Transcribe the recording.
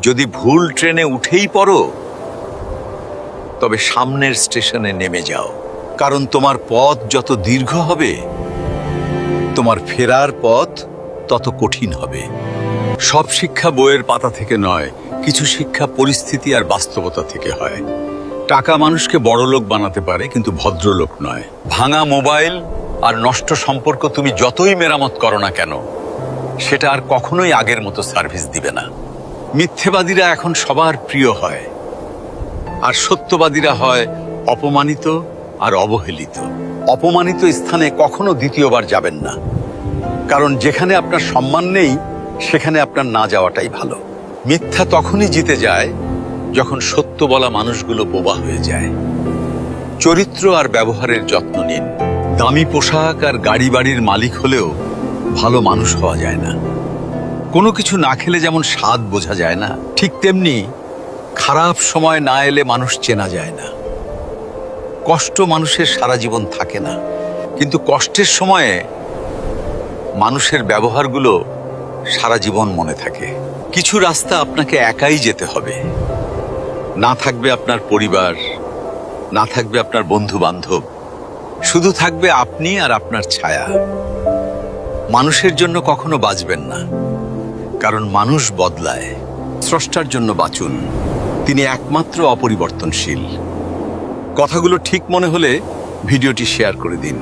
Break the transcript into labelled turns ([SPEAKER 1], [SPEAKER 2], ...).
[SPEAKER 1] যদি ভুল ট্রেনে উঠেই পড়ো, তবে সামনের স্টেশনে নেমে যাও, কারণ তোমার পথ যত দীর্ঘ হবে, তোমার ফেরার পথ তত কঠিন হবে। সব শিক্ষা বইয়ের পাতা থেকে নয়, কিছু শিক্ষা পরিস্থিতি আর বাস্তবতা থেকে হয়। টাকা মানুষকে বড়লোক বানাতে পারে, কিন্তু ভদ্রলোক নয়। ভাঙা মোবাইল আর নষ্ট সম্পর্ক তুমি যতই মেরামত করো না কেন, সেটা আর কখনোই আগের মতো সার্ভিস দিবে না। মিথ্যেবাদীরা এখন সবার প্রিয় হয়, আর সত্যবাদীরা হয় অপমানিত আর অবহেলিত। অপমানিত স্থানে কখনো দ্বিতীয়বার যাবেন না, কারণ যেখানে আপনার সম্মান নেই, সেখানে আপনার না যাওয়াটাই ভালো। মিথ্যা তখনই জিতে যায় যখন সত্য বলা মানুষগুলো বোবা হয়ে যায়। চরিত্র আর ব্যবহারের যত্ন নিন। দামি পোশাক আর গাড়ি বাড়ির মালিক হলেও ভালো মানুষ হওয়া যায় না। কোনো কিছু না খেলে যেমন স্বাদ বোঝা যায় না, ঠিক তেমনি খারাপ সময় না এলে মানুষ চেনা যায় না। কষ্ট মানুষের সারা জীবন থাকে না, কিন্তু কষ্টের সময়ে মানুষের ব্যবহারগুলো সারা জীবন মনে থাকে। কিছু রাস্তা আপনাকে একাই যেতে হবে। না থাকবে আপনার পরিবার, না থাকবে আপনার বন্ধু বান্ধব, শুধু থাকবে আপনি আর আপনার ছায়া। মানুষের জন্য কখনো বাঁচবেন না, কারণ মানুষ বদলায়। স্রষ্টার জন্য বাঁচুন, তিনি একমাত্র অপরিবর্তনশীল। কথাগুলো ঠিক মনে হলে ভিডিওটি শেয়ার করে দিন।